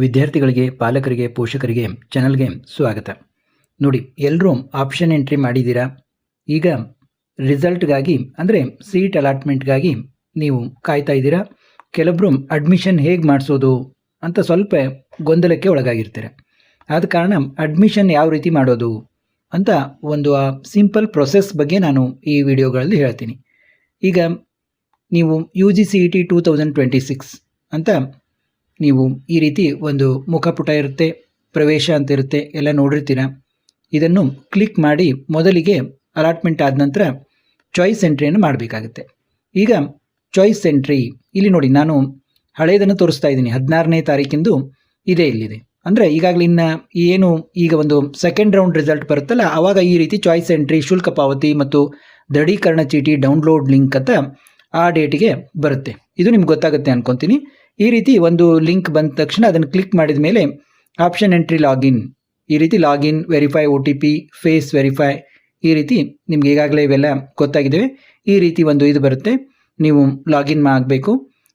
ವಿದ್ಯಾರ್ಥಿಗಳಿಗೆ, ಪಾಲಕರಿಗೆ, ಪೋಷಕರಿಗೆ ಚಾನಲ್ಗೆ ಸ್ವಾಗತ. ನೋಡಿ, ಎಲ್ಲರೂ ಆಪ್ಷನ್ ಎಂಟ್ರಿ ಮಾಡಿದ್ದೀರಾ. ಈಗ ರಿಸಲ್ಟ್ಗಾಗಿ ಅಂದರೆ ಸೀಟ್ ಅಲಾಟ್ಮೆಂಟ್ಗಾಗಿ ನೀವು ಕಾಯ್ತಾ ಇದ್ದೀರಾ. ಕೆಲವೊಬ್ಬರು ಅಡ್ಮಿಷನ್ ಹೇಗೆ ಮಾಡಿಸೋದು ಅಂತ ಸ್ವಲ್ಪ ಗೊಂದಲಕ್ಕೆ ಒಳಗಾಗಿರ್ತಾರೆ. ಆದ ಕಾರಣ ಅಡ್ಮಿಷನ್ ಯಾವ ರೀತಿ ಮಾಡೋದು ಅಂತ ಒಂದು ಸಿಂಪಲ್ ಪ್ರೊಸೆಸ್ ಬಗ್ಗೆ ನಾನು ಈ ವಿಡಿಯೋಗಳಲ್ಲಿ ಹೇಳ್ತೀನಿ. ಈಗ ನೀವು UGCET 2026 ಅಂತ ನೀವು ಈ ರೀತಿ ಒಂದು ಮುಖಪುಟ ಇರುತ್ತೆ, ಪ್ರವೇಶ ಅಂತ ಇರುತ್ತೆ, ಎಲ್ಲ ನೋಡಿರ್ತೀರ. ಇದನ್ನು ಕ್ಲಿಕ್ ಮಾಡಿ ಮೊದಲಿಗೆ ಅಲಾಟ್ಮೆಂಟ್ ಆದ ನಂತರ ಚಾಯ್ಸ್ ಎಂಟ್ರಿಯನ್ನು ಮಾಡಬೇಕಾಗುತ್ತೆ. ಈಗ ಚಾಯ್ಸ್ ಎಂಟ್ರಿ ಇಲ್ಲಿ ನೋಡಿ, ನಾನು ಹಳೆಯದನ್ನು ತೋರಿಸ್ತಾ ಇದ್ದೀನಿ. 16ನೇ ತಾರೀಕಿಂದು ಇಲ್ಲಿದೆ. ಅಂದರೆ ಈಗಾಗಲೇ ಏನು ಈಗ ಒಂದು ಸೆಕೆಂಡ್ ರೌಂಡ್ ರಿಸಲ್ಟ್ ಬರುತ್ತಲ್ಲ, ಆವಾಗ ಈ ರೀತಿ ಚಾಯ್ಸ್ ಎಂಟ್ರಿ, ಶುಲ್ಕ ಪಾವತಿ ಮತ್ತು ದೃಢೀಕರಣ ಚೀಟಿ ಡೌನ್ಲೋಡ್ ಲಿಂಕ್ ಅಂತ ಆ ಡೇಟಿಗೆ ಬರುತ್ತೆ. ಇದು ನಿಮ್ಗೆ ಗೊತ್ತಾಗುತ್ತೆ ಅನ್ಕೊತೀನಿ. ಈ ರೀತಿ ಒಂದು ಲಿಂಕ್ ಬಂದ ತಕ್ಷಣ ಅದನ್ನು ಕ್ಲಿಕ್ ಮಾಡಿದ ಮೇಲೆ ಆಪ್ಷನ್ ಎಂಟ್ರಿ ಲಾಗಿನ್, ಈ ರೀತಿ login, verify, OTP, face verify, ಈ ರೀತಿ ನಿಮ್ಗೆ ಈಗಾಗಲೇ ಇವೆಲ್ಲ ಗೊತ್ತಾಗಿದ್ದಾವೆ. ಈ ರೀತಿ ಒಂದು ಇದು ಬರುತ್ತೆ, ನೀವು ಲಾಗಿನ್ ಆಗಬೇಕು.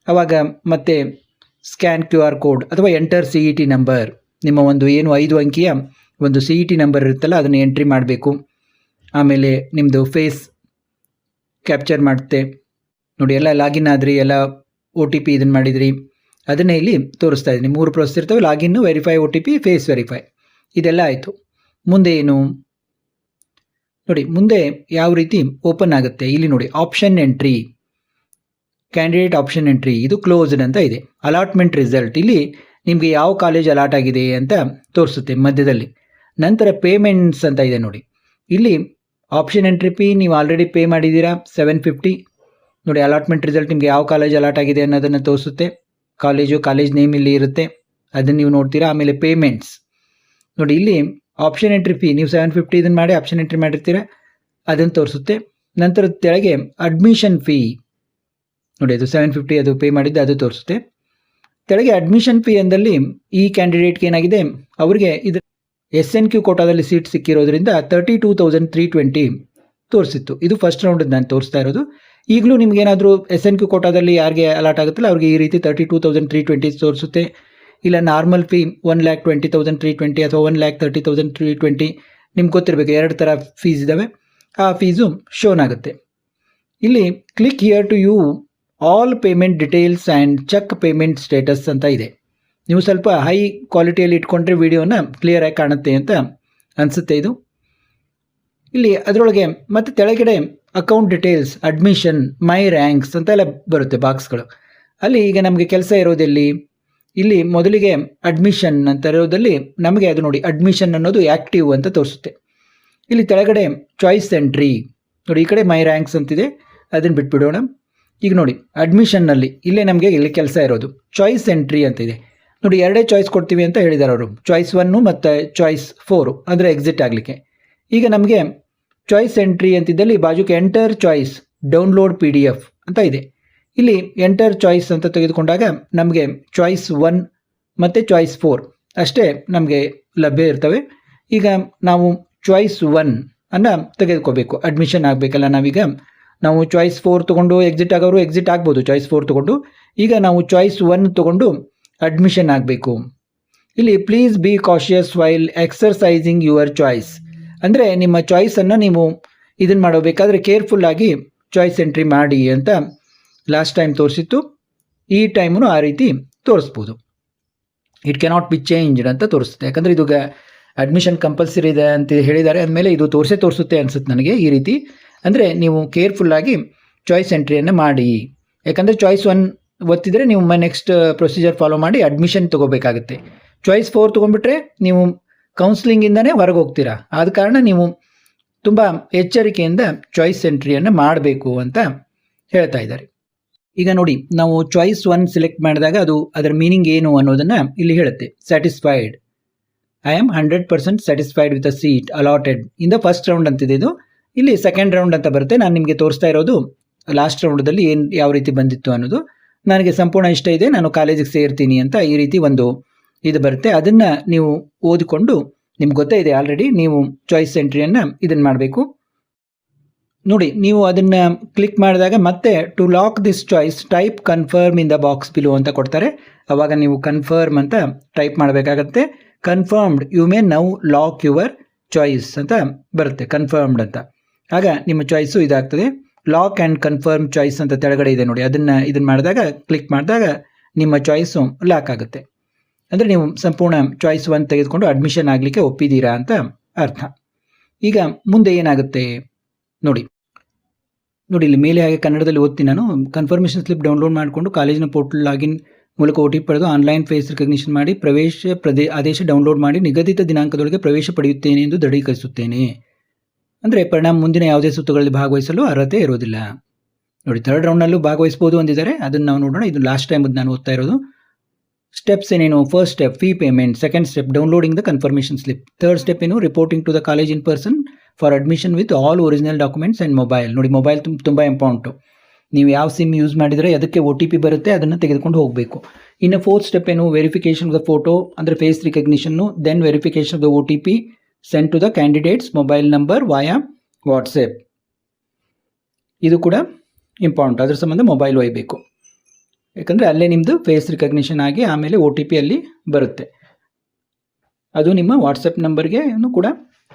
ಆವಾಗ ಮತ್ತೆ ಸ್ಕ್ಯಾನ್ QR ಕೋಡ್ ಅಥವಾ ಎಂಟರ್ CET ನಂಬರ್, ನಿಮ್ಮ ಒಂದು ಏನು 5 ಅಂಕಿಯ ಒಂದು CET ನಂಬರ್ ಇರುತ್ತಲ್ಲ ಅದನ್ನು ಎಂಟ್ರಿ ಮಾಡಬೇಕು. ಆಮೇಲೆ ನಿಮ್ಮದು ಫೇಸ್ ಕ್ಯಾಪ್ಚರ್ ಮಾಡುತ್ತೆ ನೋಡಿ. ಎಲ್ಲ ಲಾಗಿನ್ ಆದ್ರಿ, ಎಲ್ಲ OTP ಇದನ್ನು ಮಾಡಿದ್ರಿ, ಅದನ್ನೇ ಇಲ್ಲಿ ತೋರಿಸ್ತಾ ಇದ್ದೀನಿ. 3 ಪ್ರೋಸೆಸ್ ಇರ್ತವೆ: ಲಾಗಿನ್ನು, ವೆರಿಫೈ, OTP, ಫೇಸ್ ವೆರಿಫೈ. ಇದೆಲ್ಲ ಆಯಿತು. ಮುಂದೆ ಏನು ನೋಡಿ, ಮುಂದೆ ಯಾವ ರೀತಿ ಓಪನ್ ಆಗುತ್ತೆ ಇಲ್ಲಿ ನೋಡಿ. Option entry, candidate option entry, ಇದು ಕ್ಲೋಸ್ಡ್ ಅಂತ ಇದೆ. ಅಲಾಟ್ಮೆಂಟ್ ರಿಸಲ್ಟ್, ಇಲ್ಲಿ ನಿಮಗೆ ಯಾವ ಕಾಲೇಜ್ ಅಲಾಟ್ ಆಗಿದೆ ಅಂತ ತೋರಿಸುತ್ತೆ ಮಧ್ಯದಲ್ಲಿ. ನಂತರ ಪೇಮೆಂಟ್ಸ್ ಅಂತ ಇದೆ ನೋಡಿ. ಇಲ್ಲಿ ಆಪ್ಷನ್ ಎಂಟ್ರಿ ಫೀ ನೀವು ಆಲ್ರೆಡಿ ಪೇ ಮಾಡಿದ್ದೀರಾ 750 ನೋಡಿ. ಅಲಾಟ್ಮೆಂಟ್ ರಿಸಲ್ಟ್ ನಿಮಗೆ ಯಾವ ಕಾಲೇಜ್ ಅಲಾಟ್ ಆಗಿದೆ ಅನ್ನೋದನ್ನು ತೋರಿಸುತ್ತೆ. ಕಾಲೇಜ್ ನೇಮ್ ಇಲ್ಲಿ ಇರುತ್ತೆ, ಅದನ್ನು ನೀವು ನೋಡ್ತೀರಾ. ಆಮೇಲೆ ಪೇಮೆಂಟ್ಸ್ ನೋಡಿ, ಇಲ್ಲಿ ಆಪ್ಷನ್ ಎಂಟ್ರಿ ಫೀ ನೀವು 750 ಇದನ್ನು ಮಾಡಿ ಆಪ್ಷನ್ ಎಂಟ್ರಿ ಮಾಡಿರ್ತೀರ, ಅದನ್ನು ತೋರಿಸುತ್ತೆ. ನಂತರ ತೆಳಗೆ ಅಡ್ಮಿಷನ್ ಫೀ ನೋಡಿ, ಅದು 750 ಅದು ಪೇ ಮಾಡಿದ್ದು, ಅದು ತೋರಿಸುತ್ತೆ. ತೆಳಗೆ ಅಡ್ಮಿಷನ್ ಫೀ ಅಂದಲ್ಲಿ ಈ ಕ್ಯಾಂಡಿಡೇಟ್ಗೆ ಏನಾಗಿದೆ, ಅವರಿಗೆ ಇದು SNQ ಕೋಟಾದಲ್ಲಿ ಸೀಟ್ ಸಿಕ್ಕಿರೋದ್ರಿಂದ 32,320 ತೋರಿಸಿತ್ತು. ಇದು ಫಸ್ಟ್ ರೌಂಡ್ ನಾನು ತೋರಿಸ್ತಾ ಇರೋದು. ಈಗಲೂ ನಿಮ್ಗೇನಾದರೂ SNQ ಕೋಟಾದಲ್ಲಿ ಯಾರಿಗೆ ಅಲಾಟ್ ಆಗುತ್ತಲ್ಲ ಅವ್ರಿಗೆ ಈ ರೀತಿ 32,320 ತೋರಿಸುತ್ತೆ. ಇಲ್ಲ ನಾರ್ಮಲ್ ಫೀ 1,20,320 ಅಥವಾ 1,30,320, ನಿಮ್ಗೆ ಗೊತ್ತಿರಬೇಕು, 2 ಥರ ಫೀಸ್ ಇದ್ದಾವೆ. ಆ ಫೀಸು ಶೋನ್ ಆಗುತ್ತೆ. ಇಲ್ಲಿ click here to view all payment details and check payment status ಅಂತ ಇದೆ. ನೀವು ಸ್ವಲ್ಪ ಹೈ ಕ್ವಾಲಿಟಿಯಲ್ಲಿ ಇಟ್ಕೊಂಡ್ರೆ ವಿಡಿಯೋನ ಕ್ಲಿಯರಾಗಿ ಕಾಣುತ್ತೆ ಅಂತ ಅನಿಸುತ್ತೆ ಇದು. ಇಲ್ಲಿ ಅದರೊಳಗೆ ಮತ್ತೆ ತೆಳಗಡೆ ಅಕೌಂಟ್ ಡೀಟೇಲ್ಸ್, ಅಡ್ಮಿಷನ್, ಮೈ ರ್ಯಾಂಕ್ಸ್ ಅಂತ ಎಲ್ಲ ಬರುತ್ತೆ ಬಾಕ್ಸ್ಗಳು. ಅಲ್ಲಿ ಈಗ ನಮಗೆ ಕೆಲಸ ಇರೋದಲ್ಲಿ ಇಲ್ಲಿ ಮೊದಲಿಗೆ ಅಡ್ಮಿಷನ್ ಅಂತ ಇರೋದಲ್ಲಿ ನಮಗೆ ಅದು ನೋಡಿ, ಅಡ್ಮಿಷನ್ ಅನ್ನೋದು ಆ್ಯಕ್ಟಿವ್ ಅಂತ ತೋರಿಸುತ್ತೆ. ಇಲ್ಲಿ ತೆಳಗಡೆ ಚಾಯ್ಸ್ ಎಂಟ್ರಿ ನೋಡಿ, ಈ ಕಡೆ ಮೈ ರ್ಯಾಂಕ್ಸ್ ಅಂತಿದೆ, ಅದನ್ನು ಬಿಟ್ಬಿಡೋಣ. ಈಗ ನೋಡಿ, ಅಡ್ಮಿಷನ್ನಲ್ಲಿ ಇಲ್ಲೇ ನಮಗೆ ಇಲ್ಲಿ ಕೆಲಸ ಇರೋದು ಚಾಯ್ಸ್ ಎಂಟ್ರಿ ಅಂತಿದೆ ನೋಡಿ. 2 ಚಾಯ್ಸ್ ಕೊಡ್ತೀವಿ ಅಂತ ಹೇಳಿದ್ದಾರೆ ಅವರು, ಚಾಯ್ಸ್ 1 ಮತ್ತು ಚಾಯ್ಸ್ 4 ಅಂದರೆ ಎಕ್ಸಿಟ್ ಆಗಲಿಕ್ಕೆ. ಈಗ ನಮಗೆ ಚಾಯ್ಸ್ ಎಂಟ್ರಿ ಅಂತಿದ್ದಲ್ಲಿ ಬಾಜುಕ್ಕೆ ಎಂಟರ್ ಚಾಯ್ಸ್ ಡೌನ್ಲೋಡ್ PDF ಅಂತ ಇದೆ. ಇಲ್ಲಿ ಎಂಟರ್ ಚಾಯ್ಸ್ ಅಂತ ತೆಗೆದುಕೊಂಡಾಗ ನಮಗೆ ಚಾಯ್ಸ್ 1 ಮತ್ತು ಚಾಯ್ಸ್ 4 ಅಷ್ಟೇ ನಮಗೆ ಲಭ್ಯ ಇರ್ತವೆ. ಈಗ ನಾವು ಚಾಯ್ಸ್ 1 ಅನ್ನು ತೆಗೆದುಕೋಬೇಕು, ಅಡ್ಮಿಷನ್ ಆಗಬೇಕಲ್ಲ. ನಾವು ಚಾಯ್ಸ್ 4 ತೊಗೊಂಡು ಎಕ್ಸಿಟ್ ಆಗೋರು ಎಕ್ಸಿಟ್ ಆಗ್ಬೋದು, ಚಾಯ್ಸ್ 4 ತೊಗೊಂಡು. ಈಗ ನಾವು ಚಾಯ್ಸ್ 1 ತೊಗೊಂಡು ಅಡ್ಮಿಷನ್ ಆಗಬೇಕು. ಇಲ್ಲಿ please be cautious while ಎಕ್ಸರ್ಸೈಸಿಂಗ್ your choice, ಅಂದರೆ ನಿಮ್ಮ ಚಾಯ್ಸನ್ನು ನೀವು ಇದನ್ನು ಮಾಡಬೇಕಾದ್ರೆ ಕೇರ್ಫುಲ್ಲಾಗಿ ಚಾಯ್ಸ್ ಎಂಟ್ರಿ ಮಾಡಿ ಅಂತ ಲಾಸ್ಟ್ ಟೈಮ್ ತೋರಿಸಿತ್ತು. ಈ ಟೈಮು ಆ ರೀತಿ ತೋರಿಸ್ಬೋದು. ಇಟ್ ಕೆನಾಟ್ ಬಿ ಚೇಂಜ್ಡ್ ಅಂತ ತೋರಿಸುತ್ತೆ, ಯಾಕಂದರೆ ಇದು ಅಡ್ಮಿಷನ್ ಕಂಪಲ್ಸರಿ ಇದೆ ಅಂತ ಹೇಳಿದ್ದಾರೆ ಅಂದಮೇಲೆ ಇದು ತೋರಿಸುತ್ತೆ ಅನಿಸುತ್ತೆ ನನಗೆ. ಈ ರೀತಿ ಅಂದರೆ ನೀವು ಕೇರ್ಫುಲ್ಲಾಗಿ ಚಾಯ್ಸ್ ಎಂಟ್ರಿಯನ್ನು ಮಾಡಿ, ಯಾಕಂದರೆ ಚಾಯ್ಸ್ 1 ಒತ್ತಿದರೆ ನೀವು ನೆಕ್ಸ್ಟ್ ಪ್ರೊಸೀಜರ್ ಫಾಲೋ ಮಾಡಿ ಅಡ್ಮಿಷನ್ ತೊಗೋಬೇಕಾಗುತ್ತೆ. ಚಾಯ್ಸ್ 4 ತೊಗೊಂಡ್ಬಿಟ್ರೆ ನೀವು ಕೌನ್ಸಿಲಿಂಗಿಂದನೇ ಹೊರಗೆ ಹೋಗ್ತೀರಾ. ಆದ ಕಾರಣ ನೀವು ತುಂಬ ಎಚ್ಚರಿಕೆಯಿಂದ ಚಾಯ್ಸ್ ಎಂಟ್ರಿಯನ್ನು ಮಾಡಬೇಕು ಅಂತ ಹೇಳ್ತಾ ಇದ್ದಾರೆ. ಈಗ ನೋಡಿ, ನಾವು ಚಾಯ್ಸ್ 1 ಸೆಲೆಕ್ಟ್ ಮಾಡಿದಾಗ ಅದರ ಮೀನಿಂಗ್ ಏನು ಅನ್ನೋದನ್ನು ಇಲ್ಲಿ ಹೇಳುತ್ತೆ. Satisfied, I am 100% satisfied with a seat allotted in the first round ಅಂತಿದೆ. ಇದು ಇಲ್ಲಿ ಸೆಕೆಂಡ್ ರೌಂಡ್ ಅಂತ ಬರುತ್ತೆ. ನಾನು ನಿಮಗೆ ತೋರಿಸ್ತಾ ಇರೋದು ಲಾಸ್ಟ್ ರೌಂಡಲ್ಲಿ ಯಾವ ರೀತಿ ಬಂದಿತ್ತು ಅನ್ನೋದು. ನನಗೆ ಸಂಪೂರ್ಣ ಇಷ್ಟ ಇದೆ, ನಾನು ಕಾಲೇಜಿಗೆ ಸೇರ್ತೀನಿ ಅಂತ ಈ ರೀತಿ ಒಂದು ಇದು ಬರುತ್ತೆ. ಅದನ್ನು ನೀವು ಓದಿಕೊಂಡು ನಿಮ್ಗೆ ಗೊತ್ತೇ ಇದೆ ಆಲ್ರೆಡಿ, ನೀವು ಚಾಯ್ಸ್ ಎಂಟ್ರಿಯನ್ನು ಇದನ್ನು ಮಾಡಬೇಕು. ನೋಡಿ ನೀವು ಅದನ್ನು ಕ್ಲಿಕ್ ಮಾಡಿದಾಗ ಮತ್ತೆ to lock this choice type confirm in the box below ಅಂತ ಕೊಡ್ತಾರೆ. ಅವಾಗ ನೀವು ಕನ್ಫರ್ಮ್ ಅಂತ ಟೈಪ್ ಮಾಡಬೇಕಾಗತ್ತೆ. Confirmed you may now lock your choice ಅಂತ ಬರುತ್ತೆ, ಕನ್ಫರ್ಮ್ಡ್ ಅಂತ. ಆಗ ನಿಮ್ಮ ಚಾಯ್ಸು ಇದಾಗ್ತದೆ. ಲಾಕ್ ಆ್ಯಂಡ್ ಕನ್ಫರ್ಮ್ ಚಾಯ್ಸ್ ಅಂತ ಕೆಳಗಡೆ ಇದೆ ನೋಡಿ, ಇದನ್ನು ಮಾಡಿದಾಗ ಕ್ಲಿಕ್ ಮಾಡಿದಾಗ ನಿಮ್ಮ ಚಾಯ್ಸು ಲಾಕ್ ಆಗುತ್ತೆ. ಅಂದರೆ ನೀವು ಸಂಪೂರ್ಣ ಚಾಯ್ಸ್ 1 ತೆಗೆದುಕೊಂಡು ಅಡ್ಮಿಷನ್ ಆಗಲಿಕ್ಕೆ ಒಪ್ಪಿದ್ದೀರಾ ಅಂತ ಅರ್ಥ. ಈಗ ಮುಂದೆ ಏನಾಗುತ್ತೆ ನೋಡಿ ಇಲ್ಲಿ ಮೇಲೆ ಹಾಗೆ ಕನ್ನಡದಲ್ಲಿ ಓದ್ತೀನಿ ನಾನು. ಕನ್ಫರ್ಮೇಷನ್ ಸ್ಲಿಪ್ ಡೌನ್ಲೋಡ್ ಮಾಡಿಕೊಂಡು ಕಾಲೇಜಿನ ಪೋರ್ಟಲ್ ಲಾಗಿನ್ ಮೂಲಕ OTP ಪಡೆದು ಆನ್ಲೈನ್ ಫೇಸ್ ರಿಕಗ್ನಿಷನ್ ಮಾಡಿ ಆದೇಶ ಡೌನ್ಲೋಡ್ ಮಾಡಿ ನಿಗದಿತ ದಿನಾಂಕದೊಳಗೆ ಪ್ರವೇಶ ಪಡೆಯುತ್ತೇನೆ ಎಂದು ದೃಢೀಕರಿಸುತ್ತೇನೆ. ಅಂದರೆ ಪರಿಣಾಮ ಮುಂದಿನ ಯಾವುದೇ ಸುತ್ತುಗಳಲ್ಲಿ ಭಾಗವಹಿಸಲು ಅರ್ಹತೆ ಇರೋದಿಲ್ಲ. ನೋಡಿ 3rd ರೌಂಡ್ನಲ್ಲೂ ಭಾಗವಹಿಸ್ಬೋದು ಅಂದಿದ್ದಾರೆ, ಅದನ್ನು ನಾವು ನೋಡೋಣ. ಇದು ಲಾಸ್ಟ್ ಟೈಮ್ ನಾನು ಓದ್ತಾ ಇರೋದು. ಸ್ಟೆಪ್ಸ್ ಏನೇನು? First step fee payment, second step downloading the confirmation slip, third step ಏನು reporting to the college in person for admission with all original documents and mobile. ನೋಡಿ ಮೊಬೈಲ್ ತುಂಬ ಇಂಪಾರ್ಟೆಂಟು. ನೀವು ಯಾವ sim use ಮಾಡಿದರೆ ಅದಕ್ಕೆ OTP ಬರುತ್ತೆ, ಅದನ್ನು ತೆಗೆದುಕೊಂಡು ಹೋಗಬೇಕು. ಇನ್ನು ಫೋರ್ತ್ ಸ್ಟೆಪ್ ಏನು? ವೆರಿಫಿಕೇಷನ್ ಆಫ್ ದ ಫೋಟೋ ಅಂದರೆ face recognition, then verification of the OTP send to the candidates mobile number via WhatsApp. ಇದು ಕೂಡ ಇಂಪಾರ್ಟೆಂಟ್, ಅದ್ರ ಸಂಬಂಧ ಮೊಬೈಲ್ ಒಯ್ಯಬೇಕು. ಯಾಕಂದರೆ ಅಲ್ಲೇ ನಿಮ್ಮದು ಫೇಸ್ ರಿಕಗ್ನಿಷನ್ ಆಗಿ ಆಮೇಲೆ OTP ಅಲ್ಲಿ ಬರುತ್ತೆ, ಅದು ನಿಮ್ಮ ವಾಟ್ಸಪ್ ನಂಬರ್ಗೆ ಕೂಡ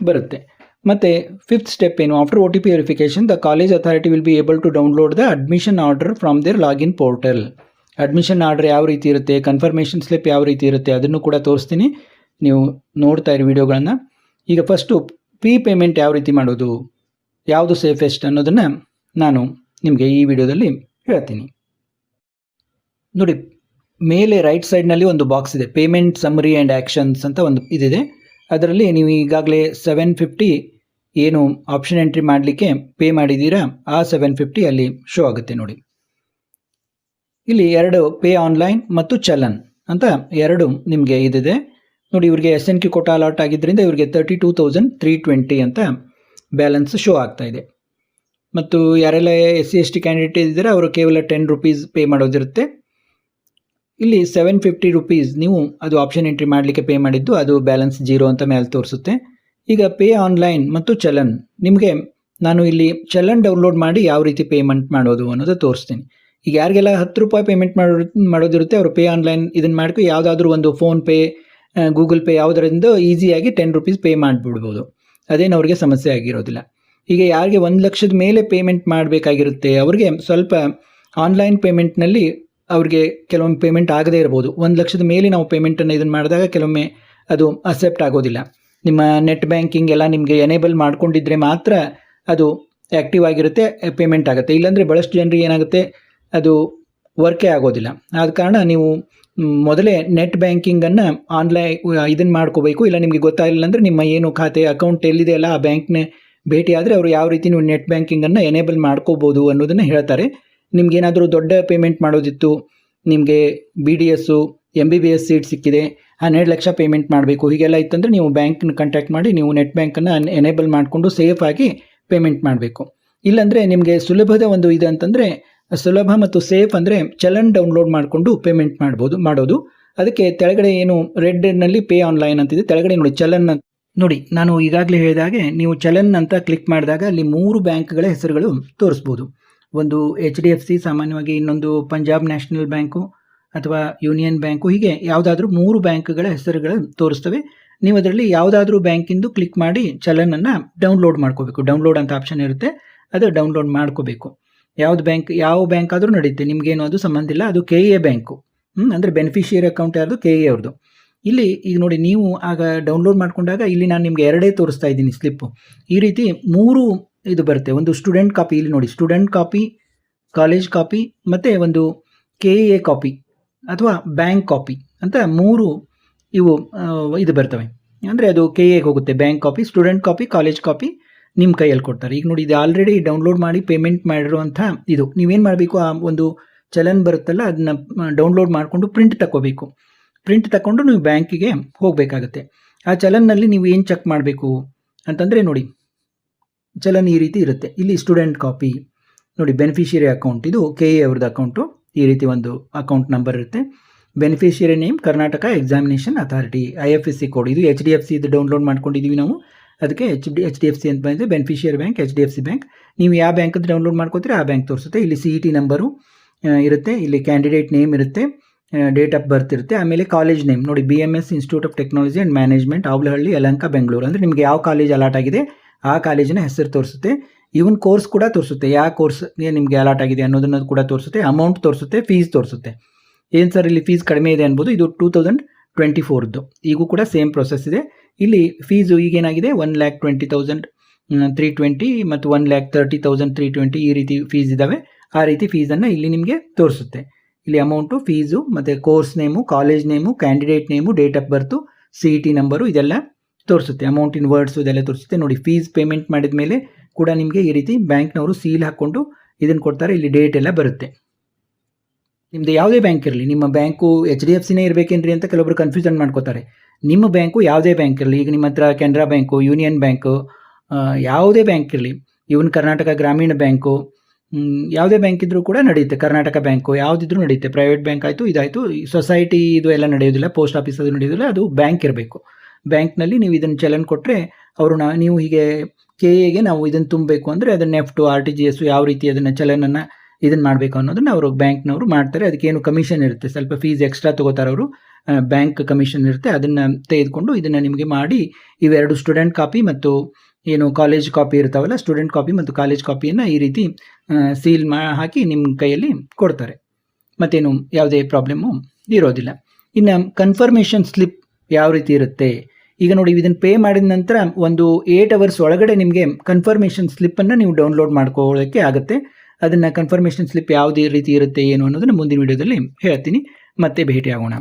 ಬರುತ್ತೆ. ಮತ್ತು ಫಿಫ್ತ್ ಸ್ಟೆಪ್ ಏನು? After OTP verification the college authority will be able to download the admission order from their login portal. Admission order ಯಾವ ರೀತಿ ಇರುತ್ತೆ, ಕನ್ಫರ್ಮೇಷನ್ ಸ್ಲಿಪ್ ಯಾವ ರೀತಿ ಇರುತ್ತೆ ಅದನ್ನು ಕೂಡ ತೋರಿಸ್ತೀನಿ, ನೀವು ನೋಡ್ತಾ ಇರಿ ವಿಡಿಯೋಗಳನ್ನು. ಈಗ ಫಸ್ಟು ಫೀ ಪೇಮೆಂಟ್ ಯಾವ ರೀತಿ ಮಾಡೋದು, ಯಾವುದು ಸೇಫೆಸ್ಟ್ ಅನ್ನೋದನ್ನು ನಾನು ನಿಮಗೆ ಈ ವಿಡಿಯೋದಲ್ಲಿ ಹೇಳ್ತೀನಿ. ನೋಡಿ ಮೇಲೆ ರೈಟ್ ಸೈಡ್ನಲ್ಲಿ ಒಂದು ಬಾಕ್ಸ್ ಇದೆ, ಪೇಮೆಂಟ್ ಸಮ್ಮರಿ ಆ್ಯಂಡ್ ಆ್ಯಕ್ಷನ್ಸ್ ಅಂತ ಒಂದು ಇದಿದೆ. ಅದರಲ್ಲಿ ನೀವು ಈಗಾಗಲೇ 750 ಏನು ಆಪ್ಷನ್ ಎಂಟ್ರಿ ಮಾಡಲಿಕ್ಕೆ ಪೇ ಮಾಡಿದ್ದೀರಾ, ಆ 750 ಅಲ್ಲಿ ಶೋ ಆಗುತ್ತೆ ನೋಡಿ. ಇಲ್ಲಿ 2 ಪೇ ಆನ್ಲೈನ್ ಮತ್ತು ಚಲನ್ ಅಂತ 2 ನಿಮಗೆ ಇದಿದೆ ನೋಡಿ. ಇವರಿಗೆ SNQ ಕೋಟಾ ಅಲಾಟ್ ಆಗಿದ್ದರಿಂದ ಇವರಿಗೆ 32,320 ಅಂತ ಬ್ಯಾಲೆನ್ಸ್ ಶೋ ಆಗ್ತಾ ಇದೆ. ಮತ್ತು ಯಾರೆಲ್ಲ SC/ST ಕ್ಯಾಂಡಿಡೇಟ್ ಇದ್ದರೆ ಅವರು ಕೇವಲ 10 ರೂಪೀಸ್ ಪೇ ಮಾಡೋದಿರುತ್ತೆ. ಇಲ್ಲಿ 750 ರೂಪೀಸ್ ನೀವು ಅದು ಆಪ್ಷನ್ ಎಂಟ್ರಿ ಮಾಡಲಿಕ್ಕೆ ಪೇ ಮಾಡಿದ್ದು, ಅದು ಬ್ಯಾಲೆನ್ಸ್ 0 ಅಂತ ಮೇಲೆ ತೋರಿಸುತ್ತೆ. ಈಗ ಪೇ ಆನ್ಲೈನ್ ಮತ್ತು ಚಲನ್, ನಿಮಗೆ ನಾನು ಇಲ್ಲಿ ಚಲನ್ ಡೌನ್ಲೋಡ್ ಮಾಡಿ ಯಾವ ರೀತಿ ಪೇಮೆಂಟ್ ಮಾಡೋದು ಅನ್ನೋದು ತೋರಿಸ್ತೀನಿ. ಈಗ ಯಾರಿಗೆಲ್ಲ 10 ರೂಪಾಯಿ ಪೇಮೆಂಟ್ ಮಾಡೋದಿರುತ್ತೆ ಅವರು ಪೇ ಆನ್ಲೈನ್ ಇದನ್ನು ಮಾಡ್ಕೊ ಯಾವುದಾದ್ರೂ ಒಂದು ಫೋನ್ಪೇ, ಗೂಗಲ್ ಪೇ ಯಾವುದರಿಂದ ಈಸಿಯಾಗಿ 10 ರೂಪೀಸ್ ಪೇ ಮಾಡಿಬಿಡ್ಬೋದು, ಅದೇನು ಅವ್ರಿಗೆ ಸಮಸ್ಯೆ ಆಗಿರೋದಿಲ್ಲ. ಈಗ ಯಾರಿಗೆ 1 ಲಕ್ಷದ ಮೇಲೆ ಪೇಮೆಂಟ್ ಮಾಡಬೇಕಾಗಿರುತ್ತೆ ಅವ್ರಿಗೆ ಸ್ವಲ್ಪ ಆನ್ಲೈನ್ ಪೇಮೆಂಟ್ನಲ್ಲಿ ಅವ್ರಿಗೆ ಕೆಲವೊಮ್ಮೆ ಪೇಮೆಂಟ್ ಆಗದೇ ಇರ್ಬೋದು. 1 ಲಕ್ಷದ ಮೇಲೆ ನಾವು ಪೇಮೆಂಟನ್ನು ಇದನ್ನು ಮಾಡಿದಾಗ ಕೆಲವೊಮ್ಮೆ ಅದು ಅಕ್ಸೆಪ್ಟ್ ಆಗೋದಿಲ್ಲ. ನಿಮ್ಮ ನೆಟ್ ಬ್ಯಾಂಕಿಂಗ್ ಎಲ್ಲ ನಿಮಗೆ ಎನೇಬಲ್ ಮಾಡ್ಕೊಂಡಿದ್ರೆ ಮಾತ್ರ ಅದು ಆ್ಯಕ್ಟಿವ್ ಆಗಿರುತ್ತೆ, ಪೇಮೆಂಟ್ ಆಗುತ್ತೆ. ಇಲ್ಲಾಂದರೆ ಭಾಳಷ್ಟು ಜನರಿಗೆ ಏನಾಗುತ್ತೆ, ಅದು ವರ್ಕೇ ಆಗೋದಿಲ್ಲ. ಆದ ಕಾರಣ ನೀವು ಮೊದಲೇ ನೆಟ್ ಬ್ಯಾಂಕಿಂಗನ್ನು ಆನ್ಲೈನ್ ಇದನ್ನು ಮಾಡ್ಕೋಬೇಕು. ಇಲ್ಲ ನಿಮಗೆ ಗೊತ್ತಾಗಿಲ್ಲ ಅಂದರೆ ನಿಮ್ಮ ಏನು ಖಾತೆ ಅಕೌಂಟ್ ಎಲ್ಲಿದೆ ಅಲ್ಲ ಆ ಬ್ಯಾಂಕ್ನೇ ಭೇಟಿ ಆದರೆ ಅವರು ಯಾವ ರೀತಿ ನೀವು ನೆಟ್ ಬ್ಯಾಂಕಿಂಗನ್ನು ಎನೇಬಲ್ ಮಾಡ್ಕೋಬೋದು ಅನ್ನೋದನ್ನು ಹೇಳ್ತಾರೆ. ನಿಮಗೇನಾದರೂ ದೊಡ್ಡ ಪೇಮೆಂಟ್ ಮಾಡೋದಿತ್ತು, ನಿಮಗೆ BDS MBBS ಸೀಟ್ ಸಿಕ್ಕಿದೆ, 12 ಲಕ್ಷ ಪೇಮೆಂಟ್ ಮಾಡಬೇಕು, ಹೀಗೆಲ್ಲ ಇತ್ತಂದರೆ ನೀವು ಬ್ಯಾಂಕ್ನ ಕಾಂಟ್ಯಾಕ್ಟ್ ಮಾಡಿ ನೀವು ನೆಟ್ ಬ್ಯಾಂಕನ್ನು ಎನೇಬಲ್ ಮಾಡಿಕೊಂಡು ಸೇಫಾಗಿ ಪೇಮೆಂಟ್ ಮಾಡಬೇಕು. ಇಲ್ಲಾಂದರೆ ನಿಮಗೆ ಸುಲಭದ ಒಂದು ಇದೆ ಅಂತಂದರೆ, ಸುಲಭ ಮತ್ತು ಸೇಫ್ ಅಂದರೆ ಚಲನ್ ಡೌನ್ಲೋಡ್ ಮಾಡಿಕೊಂಡು ಪೇಮೆಂಟ್ ಮಾಡೋದು. ಅದಕ್ಕೆ ತೆಳಗಡೆ ಏನು ರೆಡ್ನಲ್ಲಿ ಪೇ ಆನ್ಲೈನ್ ಅಂತಿದೆ, ತೆಳಗಡೆ ನೋಡಿ ಚಲನ್ ನೋಡಿ. ನಾನು ಈಗಾಗಲೇ ಹೇಳಿದಾಗೆ ನೀವು ಚಲನ್ ಅಂತ ಕ್ಲಿಕ್ ಮಾಡಿದಾಗ ಅಲ್ಲಿ 3 ಬ್ಯಾಂಕ್ಗಳ ಹೆಸರುಗಳು ತೋರಿಸ್ಬೋದು. ಒಂದು HDFC ಸಾಮಾನ್ಯವಾಗಿ, ಇನ್ನೊಂದು ಪಂಜಾಬ್ ನ್ಯಾಷನಲ್ ಬ್ಯಾಂಕು ಅಥವಾ ಯೂನಿಯನ್ ಬ್ಯಾಂಕು, ಹೀಗೆ ಯಾವುದಾದ್ರೂ 3 ಬ್ಯಾಂಕ್ಗಳ ಹೆಸರುಗಳು ತೋರಿಸ್ತವೆ. ನೀವು ಅದರಲ್ಲಿ ಯಾವುದಾದ್ರೂ ಬ್ಯಾಂಕಿಂದು ಕ್ಲಿಕ್ ಮಾಡಿ ಚಲನನ್ನು ಡೌನ್ಲೋಡ್ ಮಾಡ್ಕೋಬೇಕು. ಡೌನ್ಲೋಡ್ ಅಂತ ಆಪ್ಷನ್ ಇರುತ್ತೆ, ಅದು ಡೌನ್ಲೋಡ್ ಮಾಡ್ಕೋಬೇಕು. ಯಾವ ಬ್ಯಾಂಕ್ ಆದರೂ ನಡೆಯುತ್ತೆ, ನಿಮಗೇನು ಅದು ಸಂಬಂಧ ಇಲ್ಲ. ಅದು KA ಬ್ಯಾಂಕು, ಅಂದರೆ ಬೆನಿಫಿಷಿಯರಿ ಅಕೌಂಟ್ ಯಾರ್ದು, KA ಅವ್ರದ್ದು. ಇಲ್ಲಿ ಈಗ ನೋಡಿ ನೀವು ಆಗ ಡೌನ್ಲೋಡ್ ಮಾಡ್ಕೊಂಡಾಗ ಇಲ್ಲಿ ನಾನು ನಿಮಗೆ 2 ತೋರಿಸ್ತಾ ಇದ್ದೀನಿ ಸ್ಲಿಪ್ಪು. ಈ ರೀತಿ 3 ಇದು ಬರುತ್ತೆ. ಒಂದು ಸ್ಟೂಡೆಂಟ್ ಕಾಪಿ, ಇಲ್ಲಿ ನೋಡಿ ಸ್ಟೂಡೆಂಟ್ ಕಾಪಿ, ಕಾಲೇಜ್ ಕಾಪಿ ಮತ್ತು ಒಂದು KA ಕಾಪಿ ಅಥವಾ ಬ್ಯಾಂಕ್ ಕಾಪಿ ಅಂತ 3 ಇವು ಇದು ಬರ್ತವೆ. ಅಂದರೆ ಅದು KAಗೆ ಹೋಗುತ್ತೆ, bank copy, student copy, college copy ನಿಮ್ಮ ಕೈಯಲ್ಲಿ ಕೊಡ್ತಾರೆ. ಈಗ ನೋಡಿ ಇದು ಆಲ್ರೆಡಿ ಡೌನ್ಲೋಡ್ ಮಾಡಿ ಪೇಮೆಂಟ್ ಮಾಡಿರುವಂಥ ಇದು. ನೀವೇನು ಮಾಡಬೇಕು, ಆ ಒಂದು ಚಲನ್ ಬರುತ್ತಲ್ಲ ಅದನ್ನ ಡೌನ್ಲೋಡ್ ಮಾಡಿಕೊಂಡು ಪ್ರಿಂಟ್ ತಗೋಬೇಕು. ಪ್ರಿಂಟ್ ತಗೊಂಡು ನೀವು ಬ್ಯಾಂಕಿಗೆ ಹೋಗಬೇಕಾಗತ್ತೆ. ಆ ಚಲನ್ನಲ್ಲಿ ನೀವು ಏನು ಚೆಕ್ ಮಾಡಬೇಕು ಅಂತಂದರೆ ನೋಡಿ ಚಲನ್ ಈ ರೀತಿ ಇರುತ್ತೆ. ಇಲ್ಲಿ ಸ್ಟೂಡೆಂಟ್ ಕಾಪಿ ನೋಡಿ, ಬೆನಿಫಿಷಿಯರಿ ಅಕೌಂಟ್, ಇದು KA ಅವ್ರದ್ದು ಅಕೌಂಟು. ಈ ರೀತಿ ಒಂದು ಅಕೌಂಟ್ ನಂಬರ್ ಇರುತ್ತೆ. Beneficiary name Karnataka examination authority, IFSC code, ಇದು HDFC ಇದು ಡೌನ್ಲೋಡ್ ಮಾಡ್ಕೊಂಡಿದ್ದೀವಿ ನಾವು. ಅದಕ್ಕೆ ಎಚ್ ಡಿ ಎಫ್ ಸಿ ಅಂತ ಬಂದಿದೆ. Beneficiary bank HDFC bank. ನೀವು ಯಾವ ಬ್ಯಾಂಕದ್ದು ಡೌನ್ಲೋಡ್ ಮಾಡ್ಕೋತೀರಿ ಆ ಬ್ಯಾಂಕ್ ತೋರಿಸುತ್ತೆ. ಇಲ್ಲಿ CET ನಂಬರು ಇರುತ್ತೆ, ಇಲ್ಲಿ ಕ್ಯಾಂಡಿಡೇಟ್ ನೇಮ್ ಇರುತ್ತೆ, ಡೇಟ್ ಆಫ್ ಬರ್ತ್ ಇರುತ್ತೆ, ಆಮೇಲೆ ಕಾಲೇಜ್ ನೇಮ್ ನೋಡಿ, BMS institute of technology and management, Avalahalli, Yelahanka, Bengaluru. ಅಂದರೆ ನಿಮಗೆ ಯಾವ ಕಾಲೇಜ್ ಅಲಾಟ್ ಆಗಿದೆ ಆ ಕಾಲೇಜಿನ ಹೆಸರು ತೋರಿಸುತ್ತೆ. ಇವನ್ ಕೋರ್ಸ್ ಕೂಡ ತೋರಿಸುತ್ತೆ, ಯಾವ ಕೋರ್ಸ್ಗೆ ನಿಮಗೆ ಅಲಾಟ್ ಆಗಿದೆ ಅನ್ನೋದನ್ನು ಕೂಡ ತೋರಿಸುತ್ತೆ. ಅಮೌಂಟ್ ತೋರಿಸುತ್ತೆ, ಫೀಸ್ ತೋರಿಸುತ್ತೆ. ಏನು ಸರ್ ಇಲ್ಲಿ ಫೀಸ್ ಕಡಿಮೆ ಇದೆ ಅನ್ಬೋದು, ಇದು 2024ದ್ದು. ಈಗೂ ಕೂಡ ಸೇಮ್ ಪ್ರೊಸೆಸ್ ಇದೆ. ಇಲ್ಲಿ ಫೀಸು ಈಗೇನಾಗಿದೆ 1,20,320 ಮತ್ತು 1,30,320 ಈ ರೀತಿ ಫೀಸ್ ಇದ್ದಾವೆ. ಆ ರೀತಿ ಫೀಸನ್ನು ಇಲ್ಲಿ ನಿಮಗೆ ತೋರಿಸುತ್ತೆ. ಇಲ್ಲಿ ಅಮೌಂಟು, ಫೀಸು ಮತ್ತು course name, college name, candidate name, date of birth, CET number ಇದೆಲ್ಲ ತೋರಿಸುತ್ತೆ. ಅಮೌಂಟ್ ಇನ್ ವರ್ಡ್ಸು ಇದೆಲ್ಲ ತೋರಿಸುತ್ತೆ. ನೋಡಿ, ಫೀಸ್ ಪೇಮೆಂಟ್ ಮಾಡಿದ ಮೇಲೆ ಕೂಡ ನಿಮಗೆ ಈ ರೀತಿ ಬ್ಯಾಂಕ್ನವರು ಸೀಲ್ ಹಾಕ್ಕೊಂಡು ಇದನ್ನು ಕೊಡ್ತಾರೆ. ಇಲ್ಲಿ ಡೇಟ್ ಎಲ್ಲ ಬರುತ್ತೆ. ನಿಮ್ಮದು ಯಾವುದೇ ಬ್ಯಾಂಕ್ ಇರಲಿ, ನಿಮ್ಮ ಬ್ಯಾಂಕು HDFCನೇ ಇರಬೇಕೇನ್ರಿ ಅಂತ ಕೆಲವೊಬ್ರು ಕನ್ಫ್ಯೂಷನ್ ಮಾಡ್ಕೋತಾರೆ. ನಿಮ್ಮ ಬ್ಯಾಂಕು ಯಾವುದೇ ಬ್ಯಾಂಕ್ ಇರಲಿ, ಈಗ ನಿಮ್ಮ ಹತ್ರ ಕೆನರಾ ಬ್ಯಾಂಕು, ಯೂನಿಯನ್ ಬ್ಯಾಂಕು, ಯಾವುದೇ ಬ್ಯಾಂಕ್ ಇರಲಿ, ಇವನ್ ಕರ್ನಾಟಕ ಗ್ರಾಮೀಣ ಬ್ಯಾಂಕು, ಯಾವುದೇ ಬ್ಯಾಂಕ್ ಇದ್ರೂ ಕೂಡ ನಡೆಯುತ್ತೆ. ಕರ್ನಾಟಕ ಬ್ಯಾಂಕು ಯಾವುದಿದ್ರೂ ನಡೆಯುತ್ತೆ. ಪ್ರೈವೇಟ್ ಬ್ಯಾಂಕ್ ಆಯಿತು, ಇದಾಯಿತು. ಸೊಸೈಟಿ ಇದು ಎಲ್ಲ ನಡೆಯೋದಿಲ್ಲ, ಪೋಸ್ಟ್ ಆಫೀಸ್ ಅದು ನಡೆಯೋದಿಲ್ಲ. ಅದು ಬ್ಯಾಂಕ್ ಇರಬೇಕು. ಬ್ಯಾಂಕ್ನಲ್ಲಿ ನೀವು ಇದನ್ನು ಚಲನ್ ಕೊಟ್ಟರೆ ಅವರು ನೀವು ಹೀಗೆ KAಗೆ ನಾವು ಇದನ್ನು ತುಂಬಬೇಕು ಅಂದರೆ ಅದನ್ನು ನೆಫ್ಟು, RTGS ಯಾವ ರೀತಿ ಅದನ್ನು ಚಲನನ್ನು ಇದನ್ನು ಮಾಡಬೇಕು ಅನ್ನೋದನ್ನು ಅವರು ಬ್ಯಾಂಕ್ನವರು ಮಾಡ್ತಾರೆ. ಅದಕ್ಕೇನು ಕಮಿಷನ್ ಇರುತ್ತೆ, ಸ್ವಲ್ಪ ಫೀಸ್ ಎಕ್ಸ್ಟ್ರಾ ತೊಗೋತಾರೆ ಅವರು, ಬ್ಯಾಂಕ್ ಕಮಿಷನ್ ಇರುತ್ತೆ. ಅದನ್ನು ತೆಗೆದುಕೊಂಡು ಇದನ್ನು ನಿಮಗೆ ಮಾಡಿ ಇವೆರಡು ಸ್ಟೂಡೆಂಟ್ ಕಾಪಿ ಮತ್ತು ಏನು ಕಾಲೇಜ್ ಕಾಪಿ ಇರ್ತಾವಲ್ಲ, ಸ್ಟೂಡೆಂಟ್ ಕಾಪಿ ಮತ್ತು ಕಾಲೇಜ್ ಕಾಪಿಯನ್ನು ಈ ರೀತಿ ಸೀಲ್ ಹಾಕಿ ನಿಮ್ಮ ಕೈಯಲ್ಲಿ ಕೊಡ್ತಾರೆ. ಮತ್ತೇನು ಯಾವುದೇ ಪ್ರಾಬ್ಲಮ್ಮು ಇರೋದಿಲ್ಲ. ಇನ್ನು ಕನ್ಫರ್ಮೇಷನ್ ಸ್ಲಿಪ್ ಯಾವ ರೀತಿ ಇರುತ್ತೆ ಈಗ ನೋಡಿ, ಇದನ್ನು ಪೇ ಮಾಡಿದ ನಂತರ ಒಂದು 8 hours ಒಳಗಡೆ ನಿಮಗೆ ಕನ್ಫರ್ಮೇಷನ್ ಸ್ಲಿಪ್ಪನ್ನು ನೀವು ಡೌನ್ಲೋಡ್ ಮಾಡ್ಕೊಳ್ಳೋಕ್ಕೆ ಆಗುತ್ತೆ. ಅದನ್ನು ಕನ್ಫರ್ಮೇಷನ್ ಸ್ಲಿಪ್ ಯಾವುದೇ ರೀತಿ ಇರುತ್ತೆ ಏನು ಅನ್ನೋದನ್ನು ಮುಂದಿನ ವಿಡಿಯೋದಲ್ಲಿ ಹೇಳ್ತೀನಿ. ಮತ್ತೆ ಭೇಟಿ ಆಗೋಣ.